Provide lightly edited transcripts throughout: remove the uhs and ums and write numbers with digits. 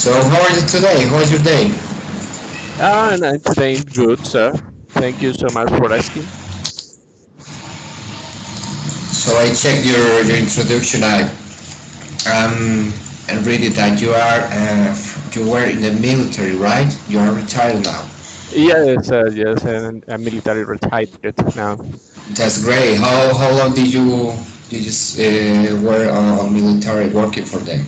So how are you today? How was your day? And I'm today good, sir. Thank you so much for asking. So I checked your introduction. And read it that you were in the military, right? You are retired now. Yes, and I'm military retired now. That's great. How long did you were on military working for them?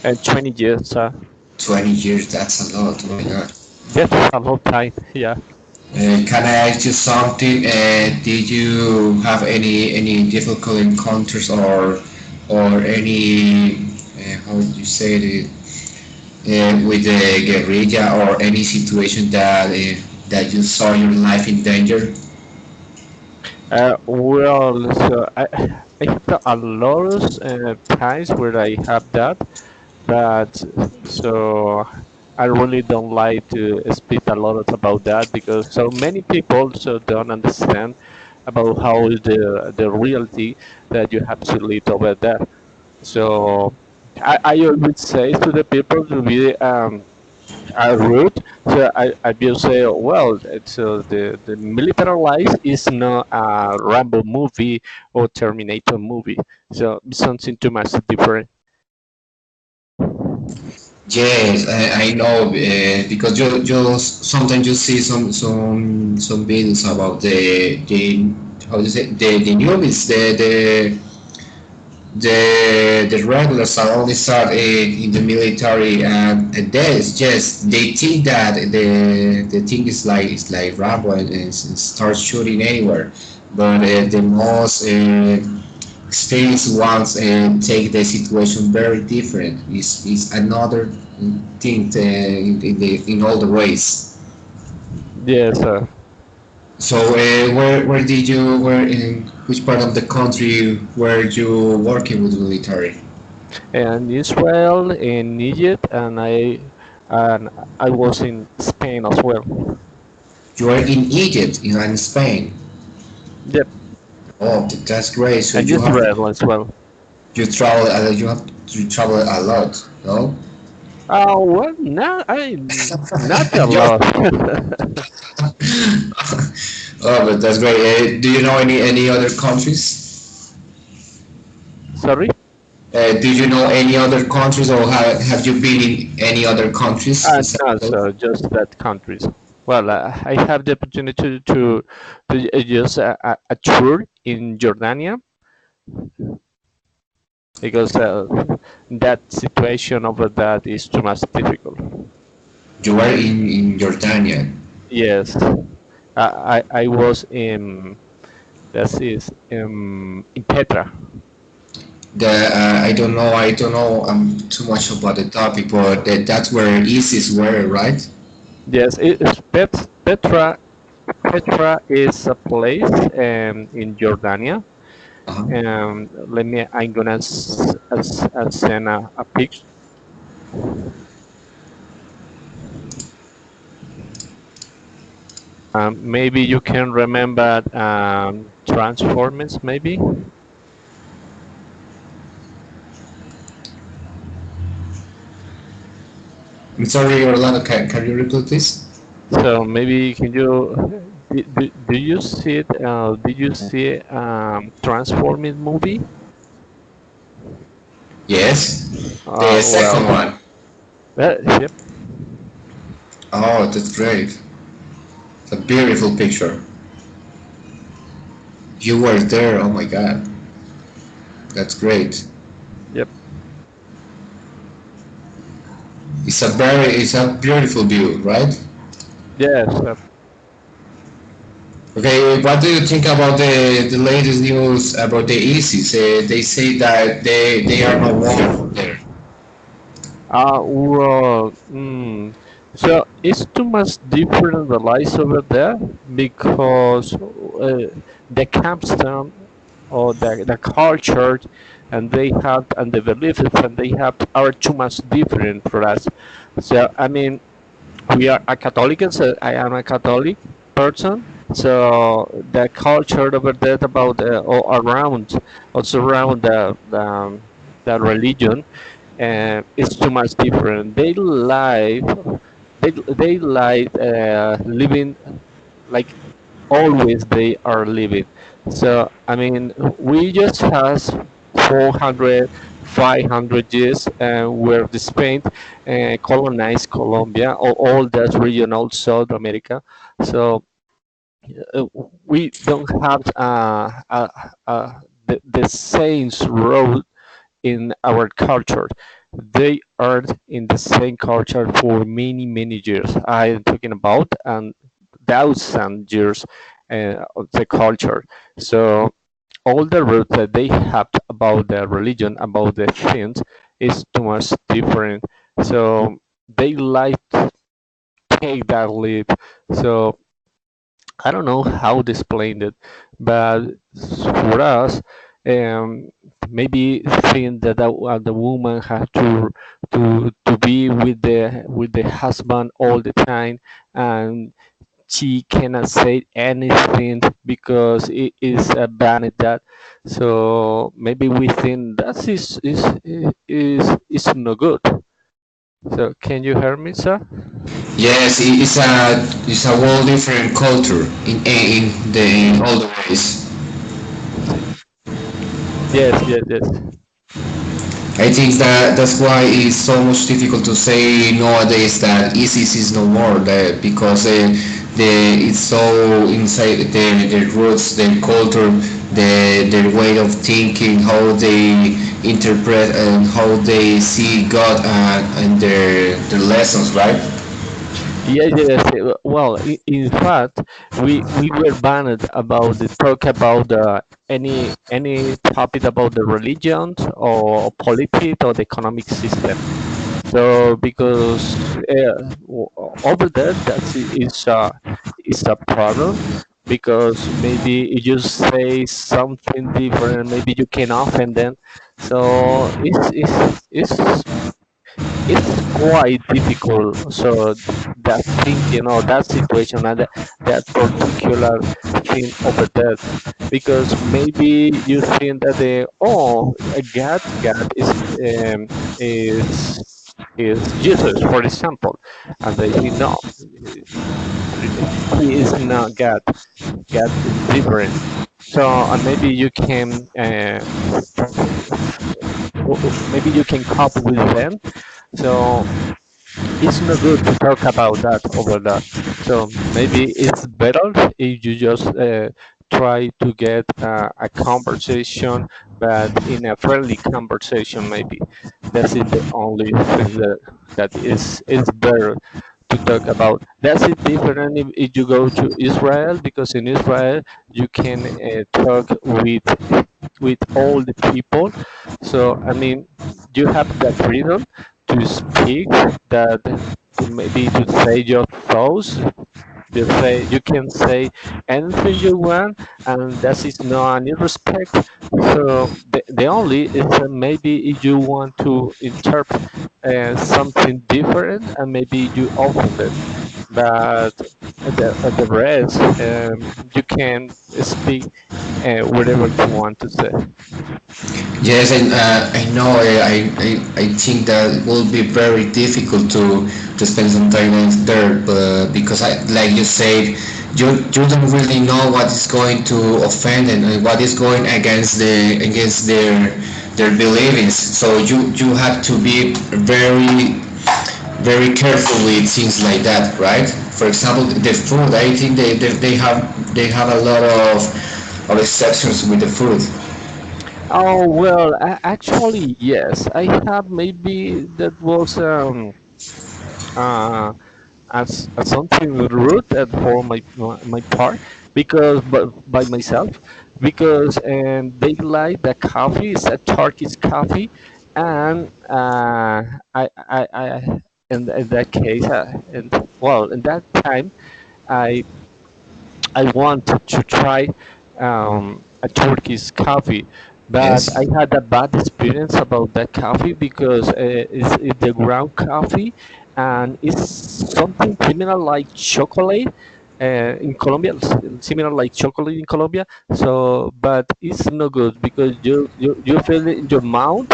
And 20 years, sir. 20 years. That's a lot. Oh my God. That's a long time, yeah. Can I ask you something? Did you have any difficult encounters or any how would you say it with the guerrilla or any situation that you saw your life in danger? I have a lot of times where I have that, but so I really don't like to speak a lot about that because so many people also don't understand about how is the reality that you have to live over there. So I always say to the people to be rude. So I will say, well, the military life is not a Rambo movie or Terminator movie. So it's something too much different. Yes, I know because you sometimes you see some videos about the how do you say the newbies the regulars are only start in the military and there's just they think that the thing is like Rambo and start shooting anywhere, but the most experienced ones take the situation very different. Is another thing in all the ways. Yes, So where in which part of the country were you working with military? and Israel, in Egypt, and I was in Spain as well. You are in Egypt, in Spain. Yep, Oh, that's great. So and Israel as well. you travel you have to travel a lot, no? Oh well, not a You lot. oh, but that's great. Do you know any other countries? Sorry. Do you know any other countries, or have you been in any other countries besides No, those? sir, just that countries. Well, I have the opportunity to use a tour in Jordania because that situation over that is too much difficult. You are in Jordania. Yes, I was that is in Petra. I don't know too much about the topic, but that's where ISIS were, right? Yes, Petra. Petra is a place in Jordania. Uh-huh. Let me. I'm gonna send a picture. Maybe you can remember Transformers, maybe. I'm sorry, Orlando. Can you repeat this? So maybe can you do you see it? Did you see Transformers movie? Yes. The second Well, one. yep. Oh, that's great. It's a beautiful picture. You were there. Oh my God. That's great. Yep. It's a beautiful view, right? Yes. Okay, what do you think about the latest news about the ISIS? They say that they are no more there. Well, so it's too much different the lives over there because the capstone or the culture and they have and the beliefs and they have are too much different for us. So I mean, we are a Catholic, and so I am a Catholic person. So the culture over there about all around, also around the religion it's too much different. They like living like always they are living. So I mean, we just has 400, 500 years where the Spain colonized Colombia, or all that region, all South America. So uh, we don't have the same road in our culture. They are in the same culture for many, many years. I am talking about and thousand years of the culture. So all the roots that they have about the religion, about the things, is too much different. So they like to take that leap. So I don't know how to explain it, but for us, um, maybe think that the woman has to be with the husband all the time, and she cannot say anything because it is a banned that. So maybe we think that is no good. So can you hear me, sir? Yes, it's a whole different culture in all the ways. Yes, yes, yes. I think that that's why it's so much difficult to say nowadays that ISIS is no more because it's so inside their roots, their culture, their way of thinking, how they interpret and how they see God and their lessons, right? Yes, yes. Well, in fact, we were banned about the talk about any topic about the religions or politics or the economic system. So because over there is a problem because maybe if you say something different, maybe you can offend them. So it's quite difficult. So that thing, that situation and that particular thing over there, because maybe you think that God is is Jesus, for example, and they say no, he is not God. God is different. So maybe you can maybe you can cope with them. So it's not good to talk about that over that. So maybe it's better if you just try to get a conversation, but in a friendly conversation. Maybe that's it. The only thing that is better to talk about. That's it different if you go to Israel, because in Israel you can talk with all the people. So I mean, you have the freedom to speak, that maybe to say your thoughts. You can say anything you want, and that is not any respect. So the only is that maybe if you want to interpret something different, and maybe you open it, but the rest, you can speak whatever you want to say. Yes, and I know. I think that it will be very difficult to spend some time there, but because like you said, you don't really know what is going to offend and what is going against their beliefs. So you have to be very careful with things like that, right? For example, the food. I think they have a lot of exceptions with the food. Oh well, actually yes, I have maybe that was uh as something rude for my part, because but by myself, because they like the coffee is a Turkish coffee, and I in that case, and well, in that time I I wanted to try a Turkish coffee, but Yes. I had a bad experience about that coffee because it's the ground coffee, and it's something similar like chocolate. in Colombia, similar like chocolate in Colombia. So, but it's no good because you feel it in your mouth,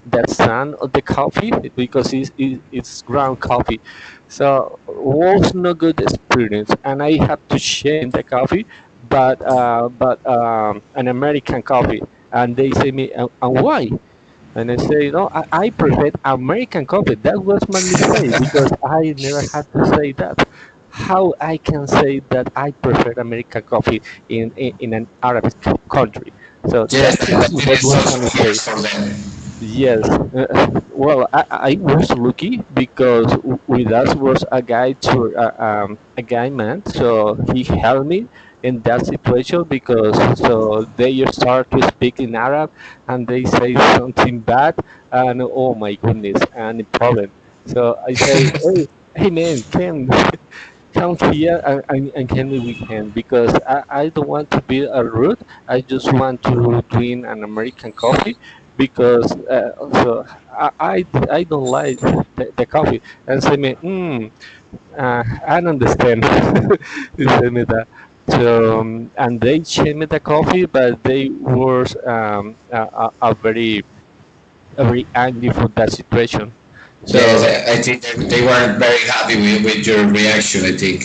that sound of the coffee because it's ground coffee. So, was no good experience, and I have to shame the coffee, but an American coffee, and they say me, and why? And I say, no, I prefer American coffee. That was my mistake because I never had to say that. How I can say that I prefer American coffee in an Arabic country? So Yes, that that didn't was solve a years mistake. for them. Yes. Well, I was lucky because with us was a guy a guy man, so he helped me in that situation because so they start to speak in Arab and they say something bad and oh my goodness and a problem. So I say, hey man, Ken, come here and help me with him because I don't want to be a rude. I just want to drink an American coffee because I don't like the coffee. And say me, I don't understand. He said me that. So and they changed me the coffee, but they were a very angry for that situation. Yes, So I think they weren't very happy with your reaction, I think.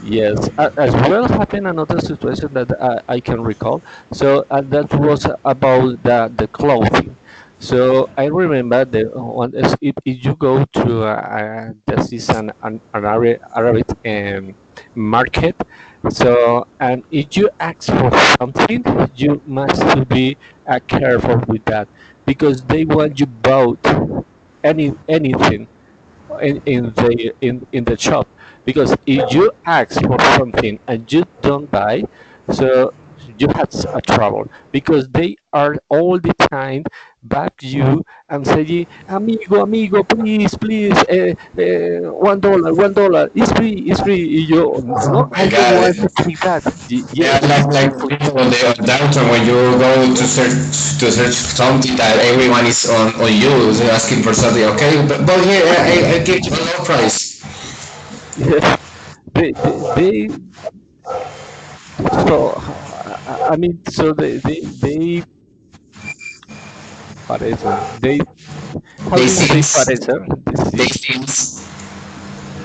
yes, as well happened another situation that I can recall. So that was about the clothing. So I remember the one is if you go to this is an Arabic market. So and if you ask for something, you must to be careful with that because they want you both anything in the shop because if you ask for something and you don't buy so you have a trouble because they are all the time back you and say amigo please $1 it's free you no Oh my I don't want to God. take that Yeah, yes like exactly. people on the downtown when you go to search something that everyone is on you so asking for something. Okay, but here I give you a low price. Yes, they so I mean so they parecen. They, how They do you say seems parecer? This they is, seems.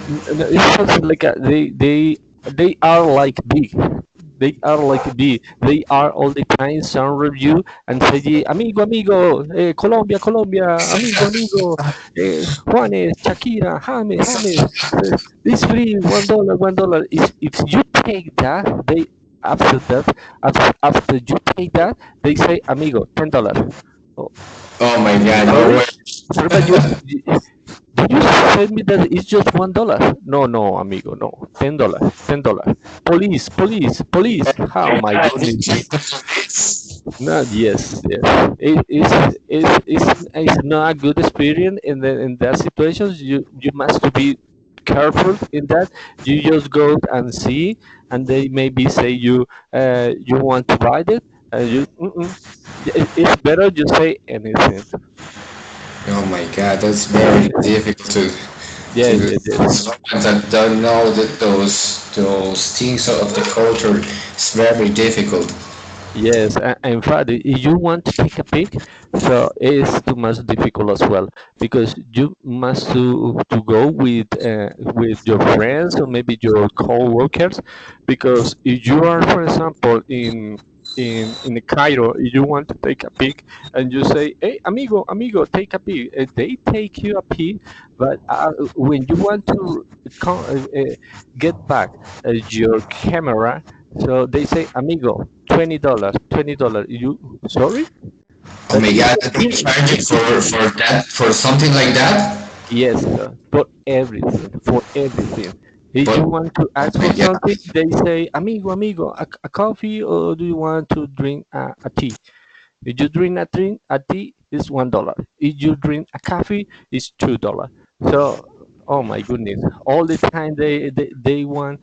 it's something like they are like big. They are like big. They are all the time sound review and say, amigo, Colombia, amigo, Juanes, Shakira, James, this free $1. If you take that, they after that, after you take that, they say, amigo, $10. Oh, Oh my God, no sorry, way. sorry, but did you tell me that it's just $1? No, no, amigo, no, $10. Police. Oh my I think goodness. check the police. No, yes. It's not a good experience in that situations. You must to be careful in that. You just go and see, and they maybe say you want to buy it, and you. Mm-mm. It's better you say anything. Oh my God, that's very difficult to Yes. someone that don't know that those things of the culture. It's very difficult. Yes, in fact, if you want to take a pic, so it's too much difficult as well because you must to go with your friends or maybe your co-workers because if you are, for example, in Cairo, if you want to take a pic and you say, "Hey, amigo, take a pic," they take you a pic, but when you want to get back your camera so they say, amigo, $20. You sorry? Oh But my it's God, just they charge you for something like that. yes, for everything. If you But want to oh ask my for God, something, they say, amigo, a coffee or do you want to drink a tea? If you drink a tea is $1. If you drink a coffee, it's $2. So, oh my goodness, all the time they want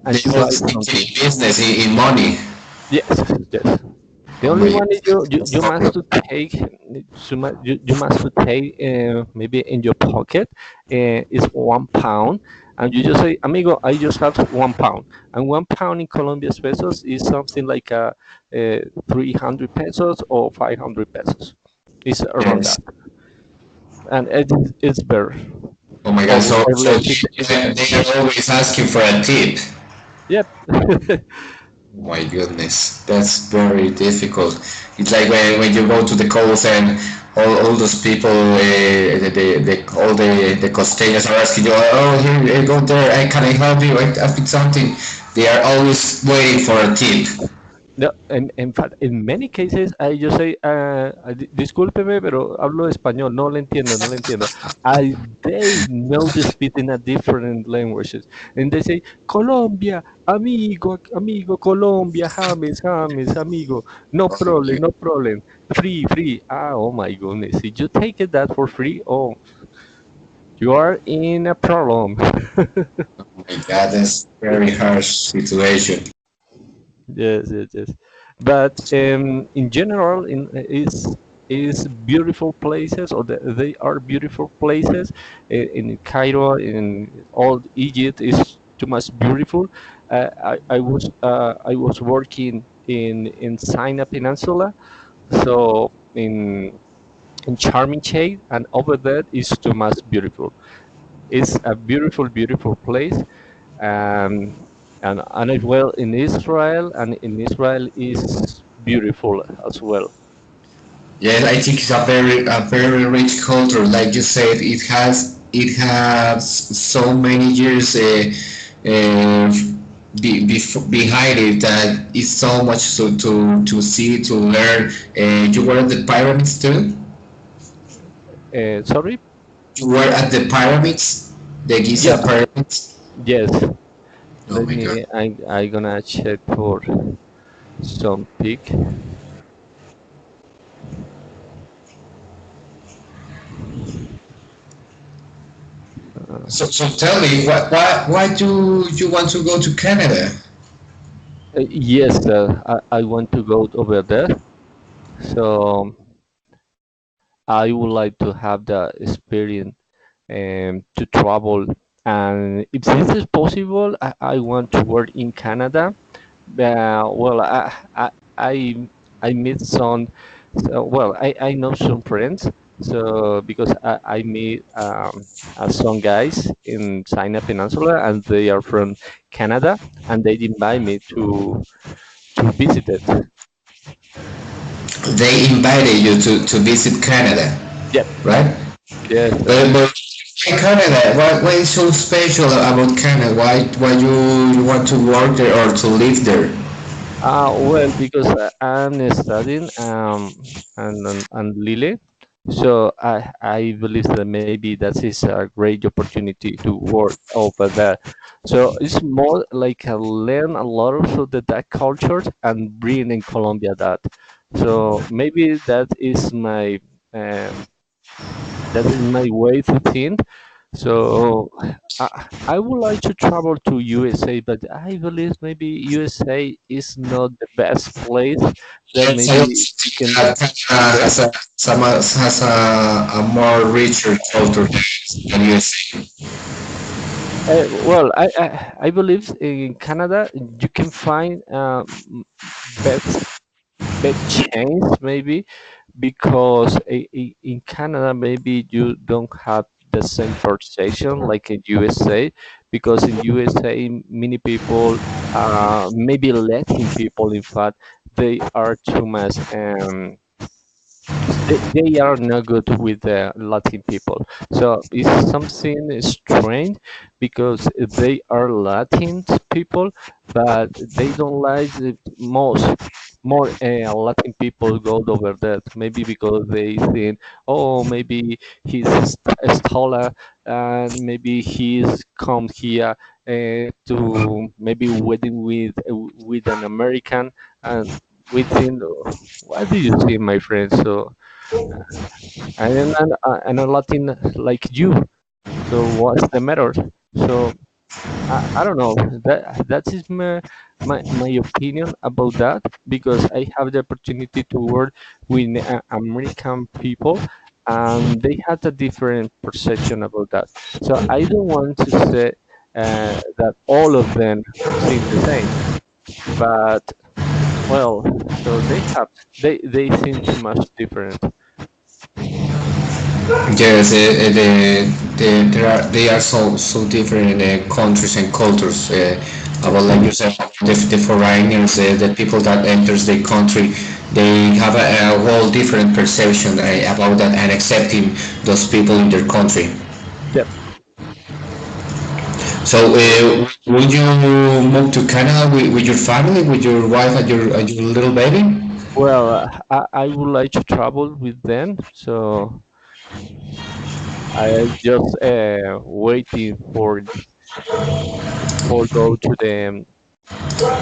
they and you all buy thinking something. in business in money. Yes, yes. The Oh only my one is you God. must to take you must to take maybe in your pocket is 1 pound, and you just say, amigo, I just have 1 pound, and 1 pound in Colombia's pesos is something like 300 pesos or 500 pesos. It's around Yes. that, and it's better. Oh my God. Or, So, or so less, it they depends. are always asking for a tip. Yep. My goodness, that's very difficult. It's like when you go to the coast and all those people, all the costeños are asking you, oh, here, go there, can I help you? I think something. They are always waiting for a tip. No, en fact, in many cases, yo say, discúlpeme, pero hablo español, no le entiendo, no le entiendo. They know the speak in a different languages. And they say, Colombia, amigo, amigo, Colombia, James, James, amigo, no problem, no problem. Free, free. Ah, oh my goodness. If you take it that for free, oh, you are in a problem. Oh my God, that's very harsh situation. Yes, yes, yes. But in general, is beautiful places, or they are beautiful places. In Cairo, in old Egypt, is too much beautiful. I was working in Sinai Peninsula, so in Charming Shade, and over there is too much beautiful. It's a beautiful, beautiful place. um, and as well in Israel, and in Israel is beautiful as well. Yes, I think it's a very rich culture. Like you said, it has so many years uh, behind it that it's so much to see, to learn. You were at the pyramids too. Sorry? You were at the pyramids, the Giza Yes, pyramids. yes. Oh Let my God. me. I gonna check for some pic. So tell me, why do you want to go to Canada? Yes, I want to go over there. So I would like to have the experience to travel. And if this is possible, I want to work in Canada. Well, I meet some, well, I know some friends. So because I meet some guys in Sinai Peninsula, and they are from Canada, and they invite me to visit it. They invited you to visit Canada, Yep. right? Yes. But why Canada? What is so special about Canada? Why you want to work there or to live there? Well, because I'm studying and Lille, so I believe that maybe that is a great opportunity to work over there. So it's more like I learn a lot of the that cultures and bring in Colombia that. So maybe um, that is my way to think. So I would like to travel to USA, but I believe maybe USA is not the best place that Yes, I maybe also you think can that Canada spend. has a more richer culture than USA. Well, I believe in Canada you can find best best chance maybe, because in Canada maybe you don't have the same taxation like in USA, because in USA many people, maybe Latin people in fact, they are too much they are not good with the Latin people. So it's something strange, because they are Latin people, but they don't like the most more Latin people go over that. Maybe because they think, oh, maybe he's a scholar, and maybe he's come here to maybe wedding with an American, and we think, what do you think, my friend? So and a Latin like you. So what's the matter? So I don't know. That is my opinion about that because I have the opportunity to work with American people, and they had a different perception about that. So I don't want to say that all of them think the same, but well, so they seem too much different. Yes, they are so different countries and cultures. About like you said, the foreigners, the people that enters the country, they have a whole different perception about that and accepting those people in their country. Yep. So, would you move to Canada with your family, with your wife and your little baby? Well, I would like to travel with them, so I just waiting for go to the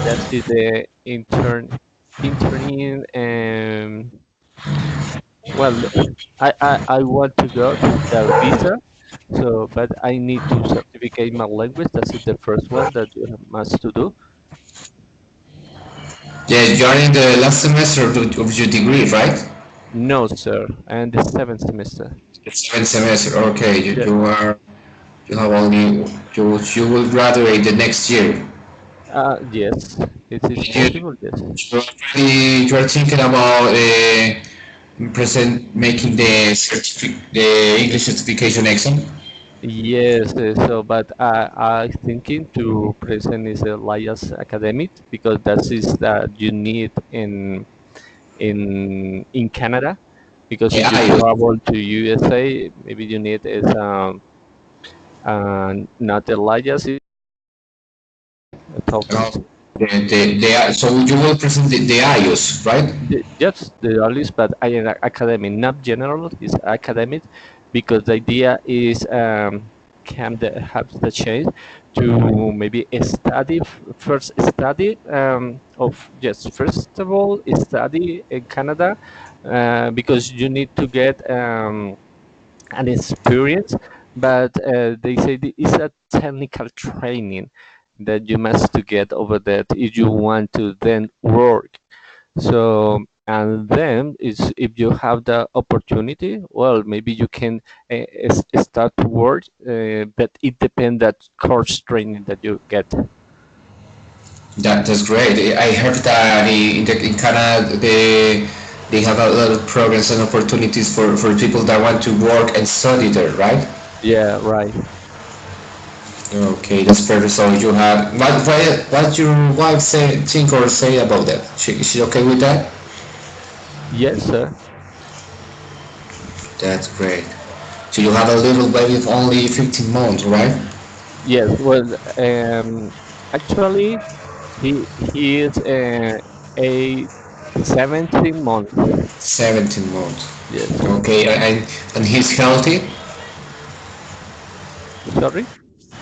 that is the interning well I want to go the visa, so but I need to certificate my language. That is the first one that you must to do. Yes, you are in the last semester of your degree, right? No, sir, and the seventh semester. The seventh semester. Okay, Yeah. you have only you will graduate the next year. Yes, it is You possible. Yes. you are thinking about present making the English certification exam. Yes, but I thinking to present is Elias Academic because that is that you need in Canada, because if you Yeah, travel to USA, maybe you need is not Elias, it's uh, Tokens. so you will present the IOS, right? Just the earliest, but I am academic, not general, is academic, because the idea is can have the chance to maybe study first study of yes first of all study in Canada, because you need to get an experience, but they say it's a technical training that you must to get over that if you want to then work. So, and then is if you have the opportunity, well, maybe you can start to work, but it depends that course training that you get. That's great. I heard that in Canada they have a lot of programs and opportunities for people that want to work and study there, right? Yeah, right. Okay, that's perfect. So you have what your wife say think or say about that? Is she okay with that? Yes, sir. That's great. So you have a little baby of only 15 months, right? Yes. Well, actually, he is a 17 month. 17 months. Yes. Okay, and he's healthy. Sorry.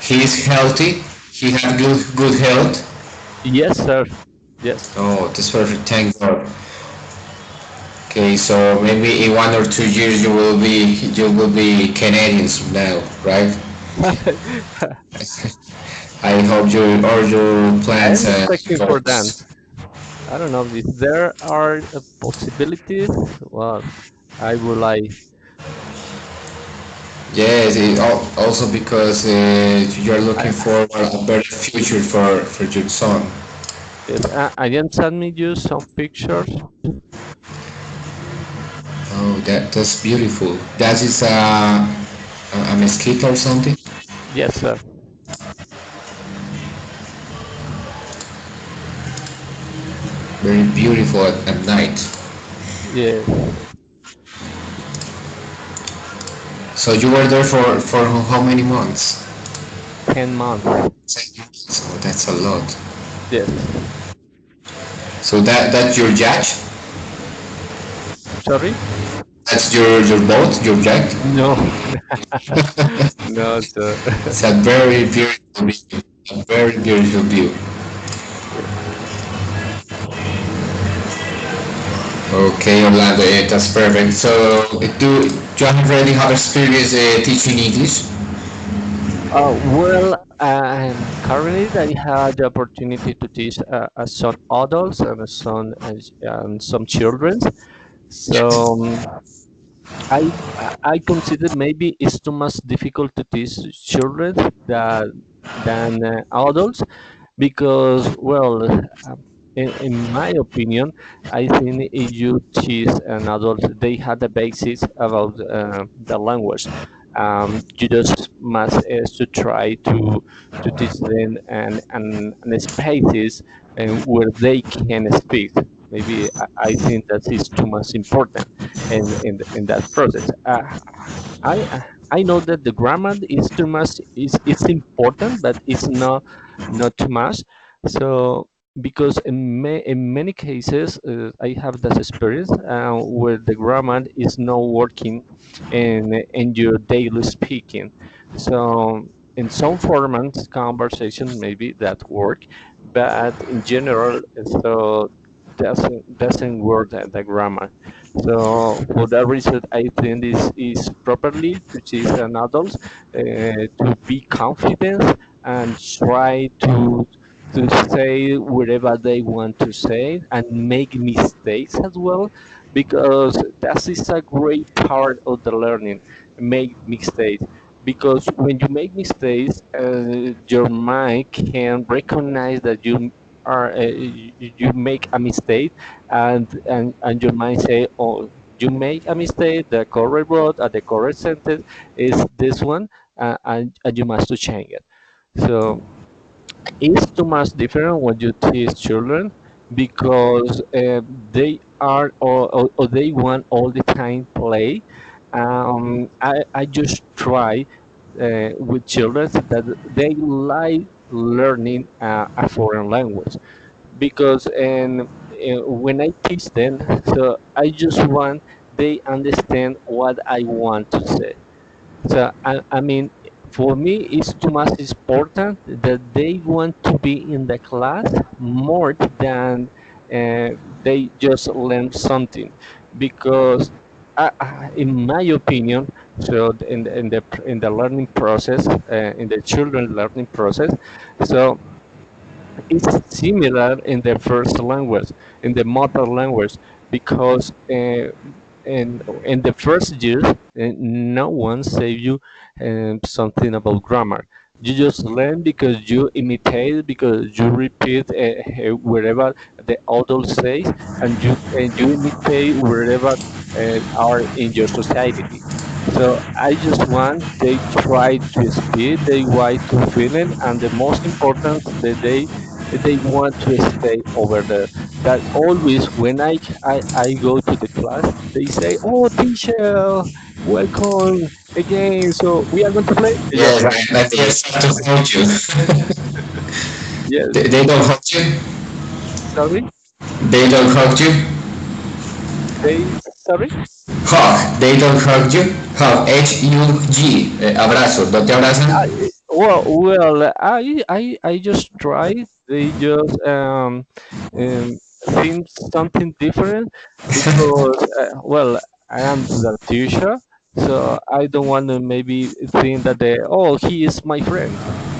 He's healthy. He has good health. Yes, sir. Yes. Oh, that's perfect. Thank God. Okay, so maybe in 1 or 2 years you will be Canadians now, right? I hope all your plans I'm expecting for that. goals. I don't know if there are possibilities. Well, I would like. Yes, also because you're I, looking for a better future for your son. yes, I can send me you some pictures. Oh, that's beautiful. That is a mesquite or something. Yes, sir. Very beautiful at night. Yes, So you were there for how many months? 10 months. So that's a lot. Yes. So that's your yacht. Sorry? That's your boat, your yacht. No, no, sir. It's a very beautiful view. A very beautiful view. Okay, Orlando, that's perfect. So, do you already have experience teaching English? Currently I had the opportunity to teach some adults and some children. So I consider maybe it's too much difficult to teach children than adults because in my opinion I think if you teach an adult they have the basics about the language. You just must to try to teach them and spaces where they can speak. Maybe I think that is too much important in that process. I know that the grammar is too much is it's important, but it's not too much. So because in many cases I have that experience where the grammar is not working in your daily speaking. So in some formats, conversation maybe that work, but in general, so doesn't work the grammar. So for that reason, I think this is properly to teach an adult to be confident and try to say whatever they want to say and make mistakes as well, because that is a great part of the learning. Make mistakes because when you make mistakes, your mind can recognize that you make a mistake, and your mind say, "Oh, you make a mistake. The correct word or the correct sentence is this one, and you must to change it." So it's too much different when you teach children because they are or they want all the time play. I just try with children that they like learning a foreign language because when I teach them, so I just want they understand what I want to say. So I mean, for me, it's too much important that they want to be in the class more than they just learn something, because in my opinion, so in the learning process, in the children learning process, so it's similar in the first language, in the mother language, because in the first years, no one say you something about grammar. You just learn because you imitate, because you repeat wherever the adult says, and you imitate wherever are in your society. So I just want they try to speak, they want to feel it, and the most important that they want to stay over there. That always when I go to the class, they say, "Oh, teacher, welcome again. So we are going to play." Yeah, Yes, my absolutely. fears have to hold you. Yes. They don't hold you. Sorry. They don't hug you. Sorry. Hug. They don't hug you. Hug. Hug. Abrazo. ¿No te abrazan? I just try. They just think something different because I am the teacher, so I don't want to maybe think that he is my friend,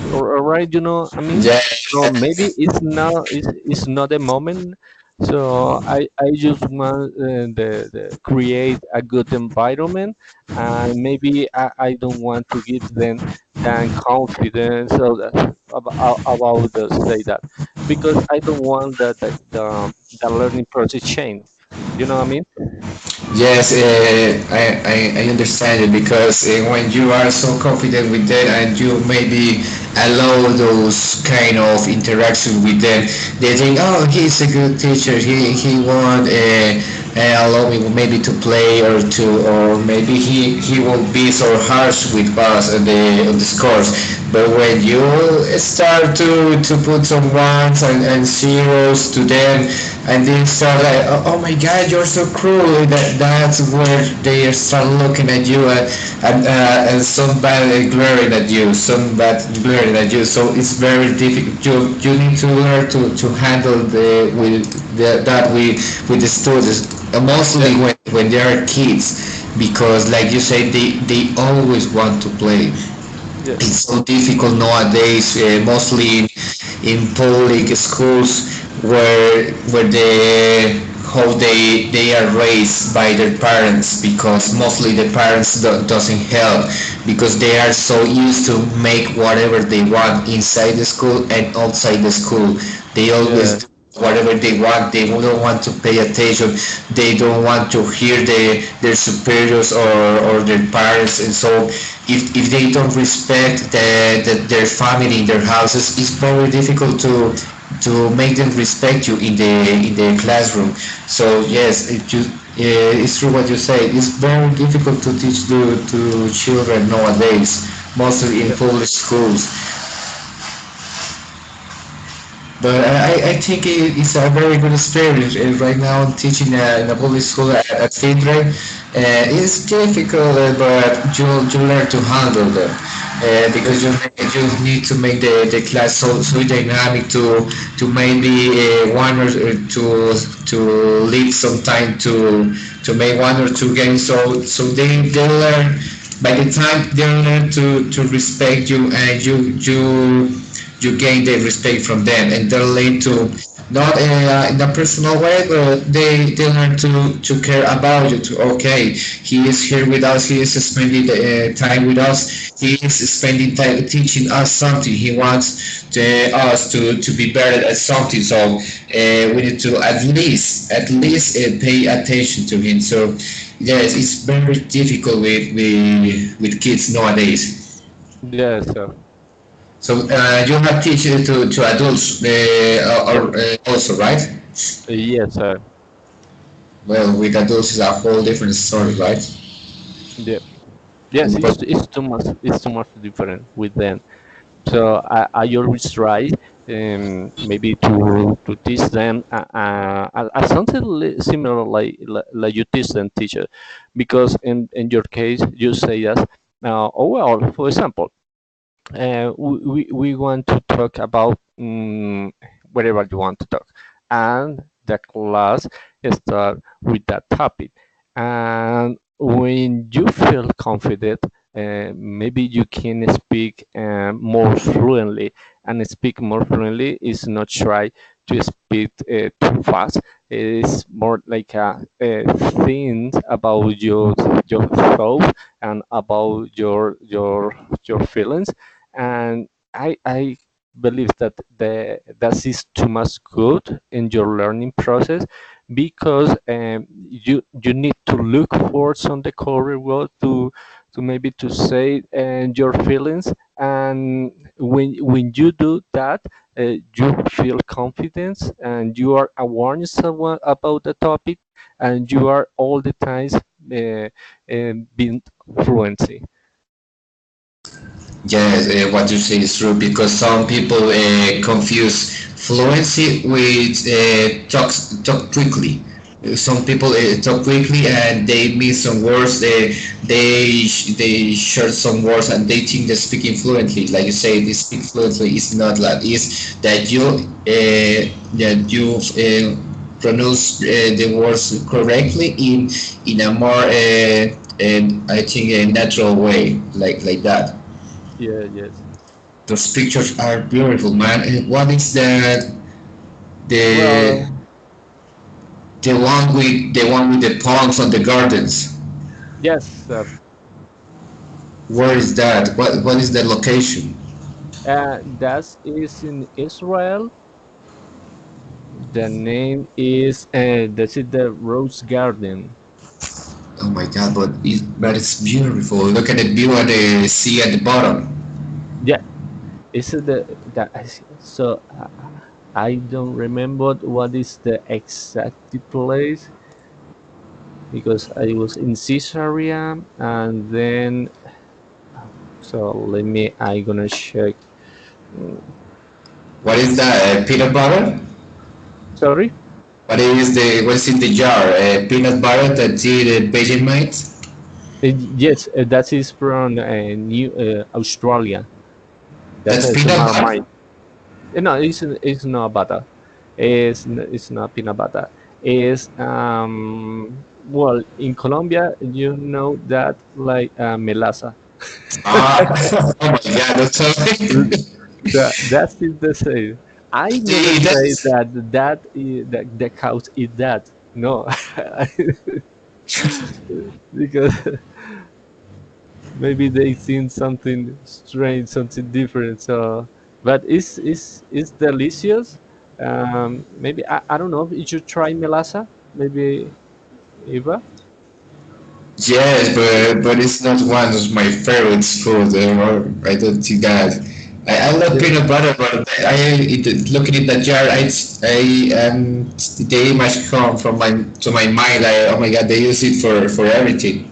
all right, I mean. So maybe Yes. it's not a moment. So I just want the create a good environment, and maybe I don't want to give them than confidence about the say that, because I don't want the learning process change. You know what I mean? Yes, I understand it because when you are so confident with them and you maybe allow those kind of interaction with them, they think, oh, he's a good teacher. He won't allow me maybe to play or maybe he won't be so harsh with us on the scores. But when you start to put some ones and zeros to them, and they start like, oh my God, you're so cruel. That's where they start looking at you and some bad glaring at you, some bad glaring at you. So it's very difficult. You need to learn to handle that with the students, Yeah. mostly when they are kids, because like you say, they always want to play. Yeah, it's so difficult nowadays, mostly in public schools where how they are raised by their parents, because mostly the parents doesn't help, because they are so used to make whatever they want inside the school and outside the school. They always yeah, do whatever they want. They don't want to pay attention. They don't want to hear their superiors or their parents. And so if they don't respect their family in their houses, it's very difficult to make them respect you in the classroom. So yes, it's true what you say. It's very difficult to teach to children nowadays, mostly in yeah, public schools. But I think it's a very good experience. Right now, I'm teaching in a public school at Findlay. It's difficult, but you learn to handle them, yeah, because you need to make the class so dynamic to maybe one or to leave some time to make one or two games. So they learn, by the time they learn to respect you, and you gain the respect from them, and they learn to, not in a personal way, but they learn to care about you. To, okay, he is here with us, he is spending time with us, he is spending time teaching us something, he wants us to be better at something. So we need to at least pay attention to him. So yes, it's very difficult with kids nowadays. yeah, sir. So you have teaching to adults also, right? Yes, sir. Well, with adults is a whole different story, right? Yeah. Yes, But it's too much different with them. So I always try, maybe to teach them something similar, like you teach them, teacher, because in your case you say yes. Oh well, for example, we want to talk about, whatever you want to talk, and the class start with that topic. And when you feel confident, maybe you can speak more fluently. And speak more fluently is not try to speak too fast. It's more like a think about your thoughts and about your feelings. And I believe that that is too much good in your learning process, because you need to look for some the correct word to maybe to say your feelings. And when you do that, you feel confidence, and you are awareness about the topic, and you are all the times being fluency. yes, what you say is true, because some people confuse fluency with talk quickly. Some people talk quickly and they miss some words. They share some words and they think they're speaking fluently. Like you say, they speak fluently. It's not like, it's that you pronounce the words correctly in a more I think a natural way, like that. Yeah, yes. Those pictures are beautiful, man. And what is the Well, the one with the palms on the gardens? yes, sir. Where is that? What is the location? That is in Israel. The name is that's it, the Rose Garden. Oh my God! But it's beautiful. Look at the view of the sea at the bottom. Yeah, is it the that so I don't remember what is the exact place, because I was in Caesarea, and then so let me I gonna check. Mm, What is that? Peanut butter? Sorry. What is in the jar? Peanut butter that's it, Vegemite? Yes, that is from New Australia. That That's is peanut butter. Marmite. No, it's not butter. It's not peanut butter. It's well, in Colombia, you know that like melaza. Ah, oh my God, that's so. That is the same. I never See, say that's that the cows eat that. No, because maybe they seen something strange, something different. So, but it's delicious. Maybe I don't know. Did you try melasa? Maybe Eva. yes, but it's not one of my favorite food. I don't think that. I love Yeah. peanut butter, but looking at the jar, the image come from my to my mind. Like, oh my God, they use it for everything.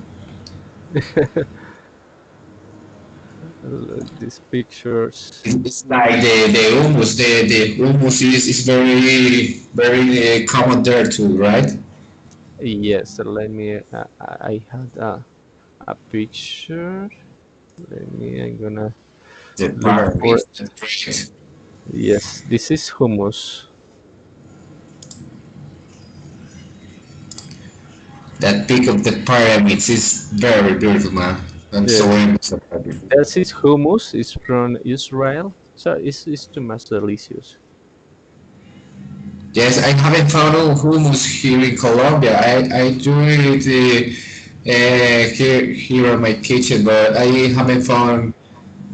These pictures. It's like the hummus. The hummus is very common there too, right? Yes. Let me. I had a picture. Let me. I'm gonna The look for. pyramids. That's great. Yes. This is hummus. That peak of the pyramids is very beautiful, man. I'm so Yes. envious about it. This is hummus. It's from Israel. So it's too much delicious. Yes, I haven't found hummus here in Colombia. I do it here in my kitchen, but I haven't found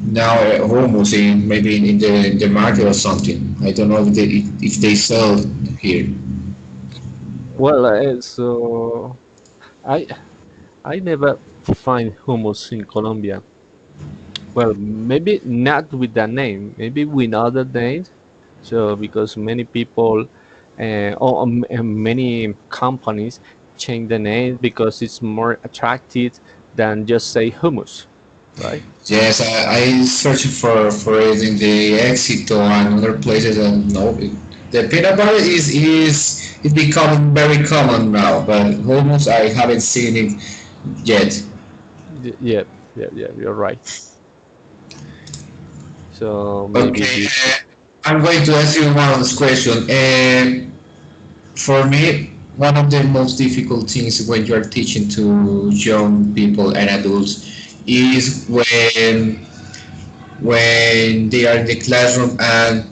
now hummus in maybe in the market or something. I don't know if they sell here. Well, so I I never find hummus in Colombia. Well, maybe not with that name, maybe with other names. So because many people many companies change the name because it's more attractive than just say hummus, right? Yes, I searched for it in the Éxito and other places, and no, the peanut butter is it become very common now, but hummus I haven't seen it yet. Yeah, yeah, yeah. You're right. So maybe Okay, this. I'm going to ask you one last question. For me, one of the most difficult things when you're teaching to young people and adults is when they are in the classroom and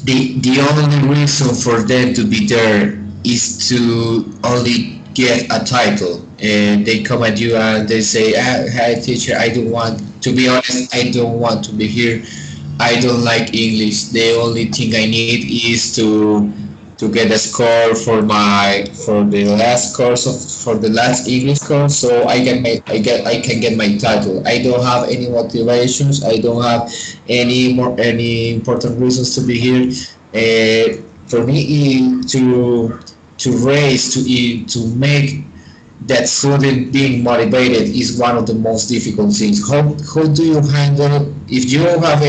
the only reason for them to be there is to only get a title, and they come at you and they say, hi teacher, I don't want to be honest, I don't want to be here, I don't like English. The only thing I need is to get a score for the last course of for the last English course, so I can get my title. I don't have any motivations. I don't have any important reasons to be here. For me, to make that student being motivated is one of the most difficult things. How do you handle if you have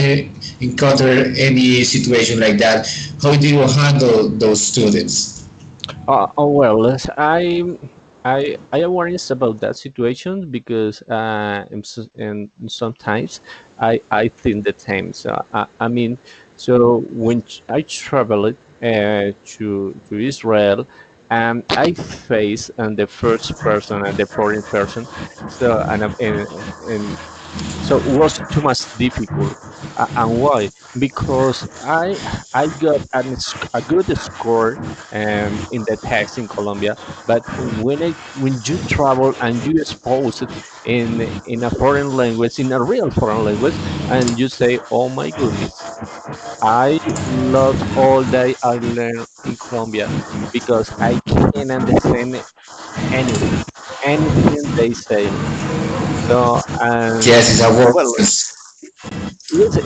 encountered any situation like that? How do you handle those students? Oh well, I awareness about that situation because and sometimes I think the same. So I mean, so when I traveled to Israel, I face and the first person and the foreign person, so and so it was too much difficult. And why? Because I got a good score in the text in Colombia, but when you travel and you expose it in a foreign language, in a real foreign language, and you say, "Oh my goodness, I lost all that I learned in Colombia because I can't understand anything, anything they say." So Yes, it's a well, workforce. yes,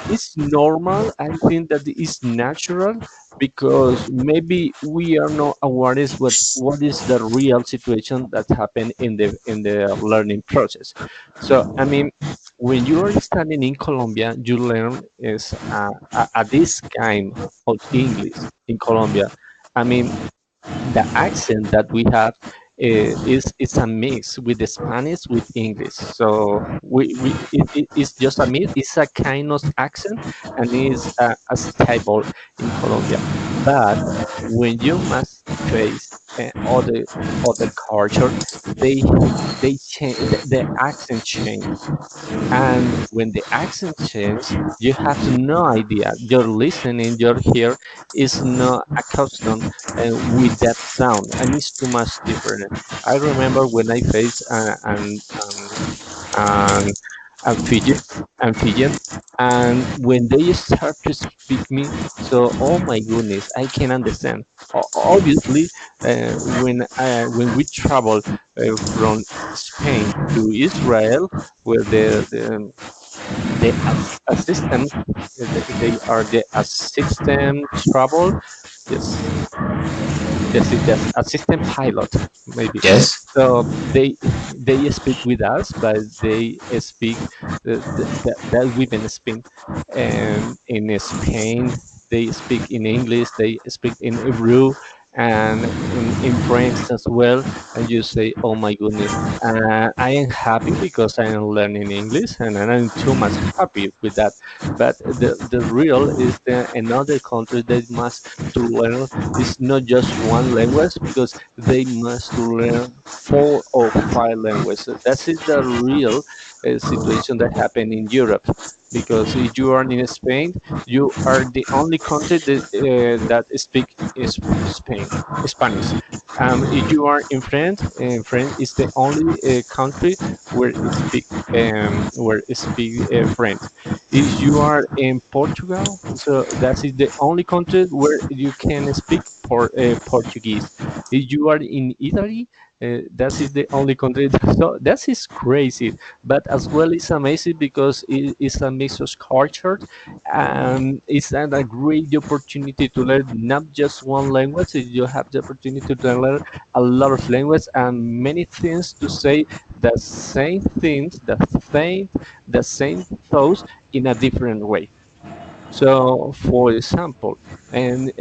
it's normal. I think that it's natural because maybe we are not aware is what is the real situation that happened in the learning process. So I mean, when you are studying in Colombia, you learn is this kind of English in Colombia. I mean, the accent that we have is a mix with the Spanish with English. So it's just a mix. It's a kind of accent and it's a stable in Colombia. But when you must face other culture, they they change the accent change, and when the accent changes, you have no idea. Your listening, your ear is not accustomed with that sound, and it's too much different. I remember when I faced an amphibian, amphibian, and when they start to speak me, so oh my goodness, I can understand. Obviously, when we travel from Spain to Israel, where the assistant, they are the assistant travel, yes, the assistant pilot, maybe. Yes. So they speak with us, but they speak that women speak. In Spain, they speak in English. They speak in Hebrew and in French as well. And you say, "Oh my goodness, I am happy because I am learning English, and I'm too much happy with that." But the real is the another country that must to learn is not just one language, because they must learn 4 or 5 languages. That is the real situation that happened in Europe. Because if you are in Spain, you are the only country that speak is Spain Spanish. If you are in France, France is the only country where it speak French. If you are in Portugal, so that is the only country where you can speak Portuguese. If you are in Italy, that is the only country. So that is crazy, but as well it's amazing because it is a mix of cultures, and it's a great opportunity to learn not just one language. You have the opportunity to learn a lot of language and many things to say the same things, the same thoughts in a different way. So, for example, and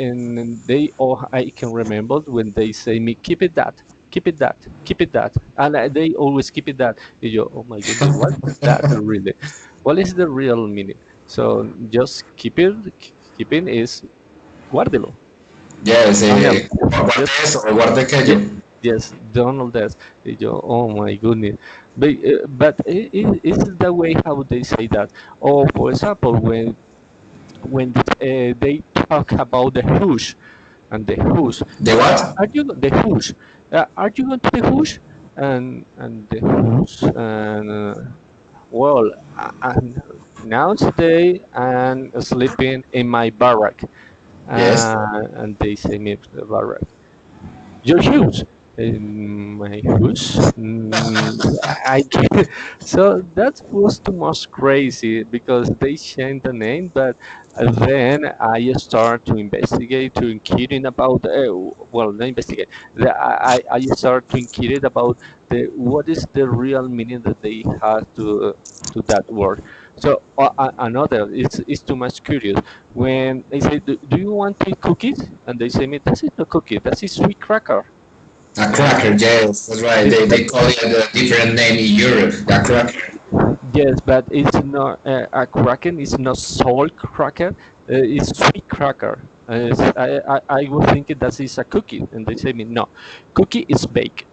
they all I can remember when they say me, keep it that, keep it that, keep it that, and they always keep it that. You go, oh my goodness, what is that really? What is the real meaning? So just keep it. Keeping is guárdelo. Yes. Don't else. Just Guardes o guarde Ye- aquello. yes, Donald does. Oh my goodness. But is the way how they say that. Or for example, when they talk about the hush and the hush, The what? are you the hush? Are you going to the hush? And the hush and well, and now today I'm sleeping in my barrack, Yes. and they say me the barrack. Your shoes. My shoes? I can't. So that was too much crazy because they changed the name, but then I start to investigate, to inquiring about, well, not investigate, I start to inquire about what is the real meaning that they have to that word. So another, it's too much curious. When they say, do you want to eat cookies? And they say me, that's not a cookie, that's a sweet cracker. A Uh, cracker. Yes, that's right. yes, They call it a different name in Europe. A cracker. yes, but it's not a kraken. It's not salt cracker. It's sweet cracker. I was thinking that is a cookie, and they say me no, cookie is baked,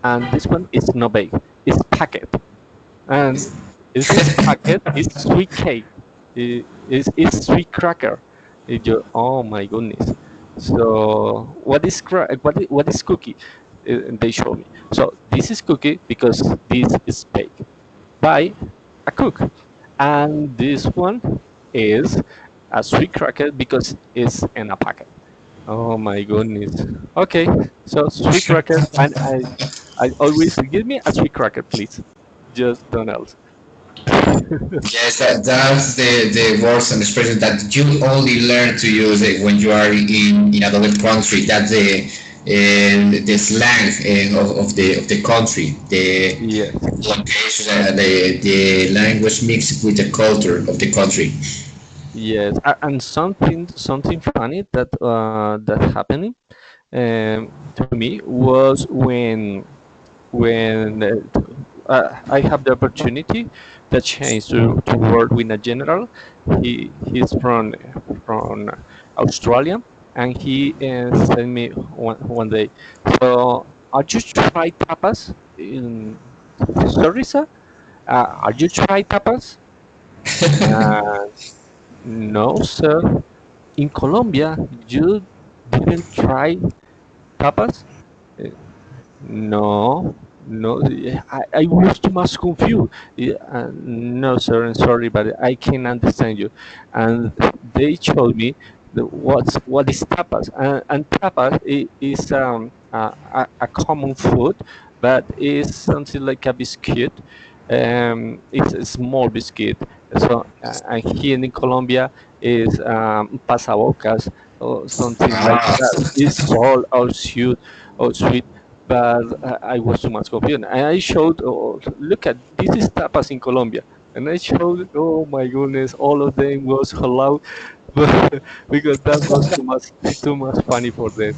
and this one is not baked. It's packet, and if it's packet, it's sweet cake. It's sweet cracker. Oh my goodness. So what is cookie? And they show me. So this is cookie because this is baked by a cook. And this one is a sweet cracker because it's in a packet. Oh my goodness. Okay, so sweet cracker, and I always give me a sweet cracker, please. Just don't else. Yes, that's the words and expressions that you only learn to use it when you are in another country. That's the slang of the country, the Yes, location, the language mixed with the culture of the country. yes, and something funny that happened to me was when I have the opportunity, the chance to work with a general. He's from Australia, and he sent me one day. So, are you try tapas in? Sorry, sir. Are you try tapas? Uh, no, sir. In Colombia, you didn't try tapas? Uh, No, no, I was too much confused. No, sir, I'm sorry, but I can understand you. And they told me what is tapas, and tapas is a common food, but it's something like a biscuit. It's a small biscuit. So, and here in Colombia is pasabocas or something like Ah, that. It's salt or sweet, but I was too much confused. And I showed, oh, look at this is tapas in Colombia, and I showed, oh my goodness, all of them was halal, but because that was too much funny for them.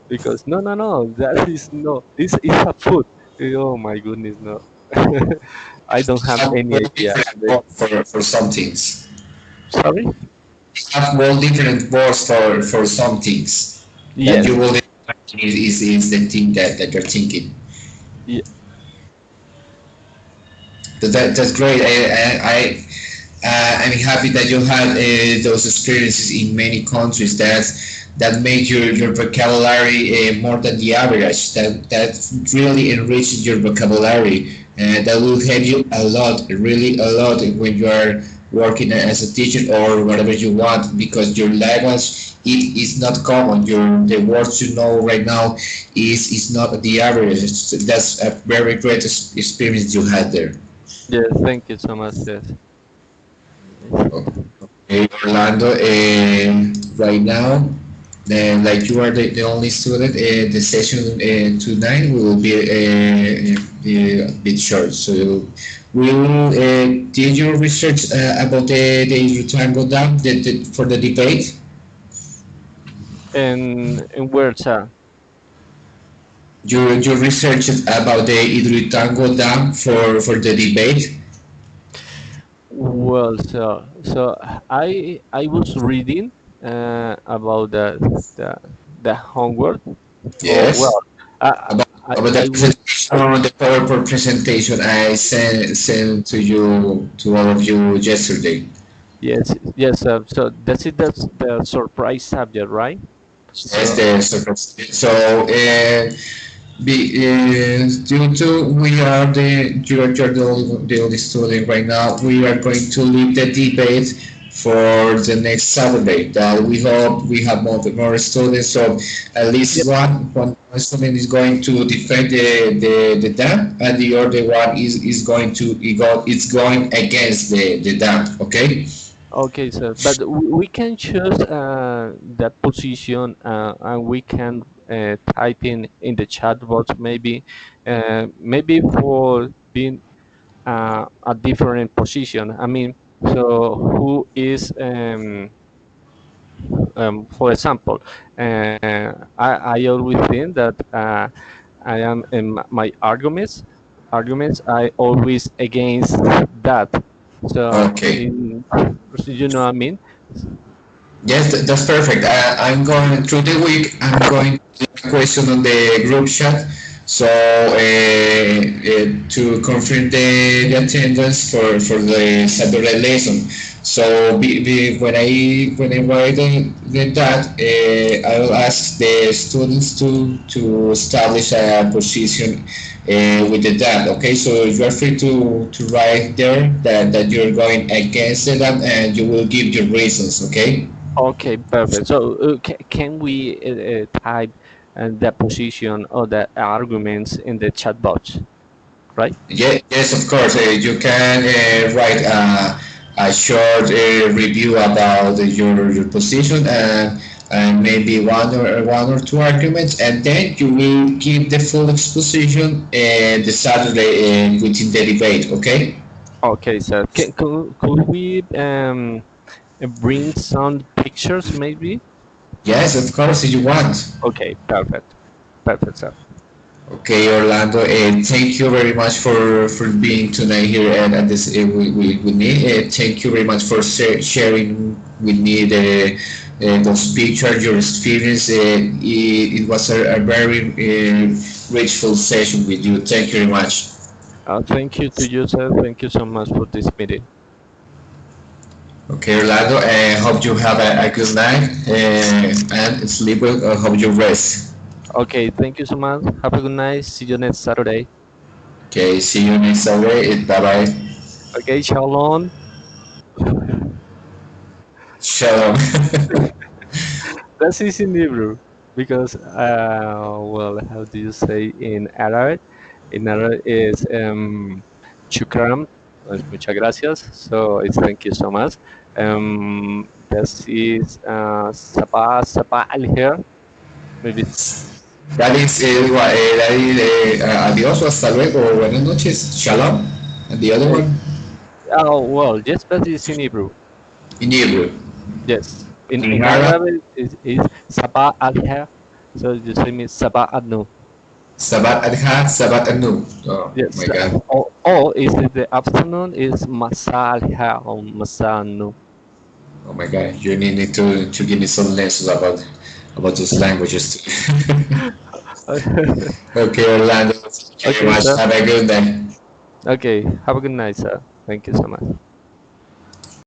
Because no, no, no, that is no, this is a food. Oh my goodness, no. I don't have have any more idea. different words for some things. Sorry? Have more different words for some things that Yes. you will imagine is the thing that you're thinking. Ye- That's great. I'm happy that you had those experiences in many countries that make your vocabulary more than the average. That really enriches your vocabulary. That will help you a lot, really a lot, when you are working as a teacher or whatever you want, because your language it is not common. Your the words you know right now is not the average. That's a very great experience you had there. Yes, thank you so much. Yes. Orlando, right now, like you are the only student, the session tonight will be a bit short. So, will did you research about the Hidroituango Dam for the debate? And where, sir? You researched about the Hidroituango Dam for the debate? Well, so I was reading about the homework. Oh Yes. well, I About the I was presentation, the PowerPoint presentation I sent to you to all of you yesterday. yes, yes. So that's the surprise subject, right? Yes, So the surface. So, due to we are you're the only student right now, we are going to leave the debate for the next Saturday. That we hope we have more students. So at least yep. one student is going to defend the dam, and the other one is going to it's going against the dam. Okay. Okay, so but we can choose that position, and we can type in the chat box maybe, maybe for being a different position. I mean, so who is, for example, I always think that I am in my arguments I always against that. So Okay. in, you know what I mean? Yes, that's perfect. I'm going through the week. I'm going to a question on the group chat. So to confirm the attendance for the Saturday lesson. So when I write that, I will ask the students to establish a position with the dad. Okay, so you are free to write there that you're going against it, and you will give your reasons. Okay. Okay, perfect. So can we type the position or the arguments in the chat box, right? Yeah, yes, of course. You can write a short review about your position and maybe one or two arguments, and then you will give the full exposition the Saturday within the debate. Okay? Okay, so could we bring some pictures maybe? Yes, of course, if you want. Okay, perfect. Perfect, sir. Okay, Orlando, and thank you very much for being tonight here at this with me. Thank you very much for sharing with me those pictures, your experience. It was a very grateful session with you. Thank you very much. Thank you to you, sir. Thank you so much for this meeting. Okay, Orlando. Hope you have a good night and sleep well. Hope you rest. Okay, thank you so much. Have a good night. See you next Saturday. Okay, see you next Saturday. Bye bye. Okay, shalom. Shalom. That's easy in Hebrew because, well, how do you say in Arabic? In Arabic is shukran, muchas gracias. So it's thank you so much. This is sabah al here. Maybe. That is, adiós o hasta luego. Buenas noches. Shalom. And the other Uh, one oh well, yes, but it's in Hebrew. in Hebrew. Yes, In in Arab, Arabic is sabah al here. So you say me sabah al nu. Sabat Adha, Sabat Anu. Oh my Yes, God. or is it the afternoon is masa al here or masa al nu. Oh my God. You need to give me some lessons about those languages too. Okay, Orlando. Thank you very Okay, much. sir. Have a good day. Okay, have a good night, sir. Thank you so much.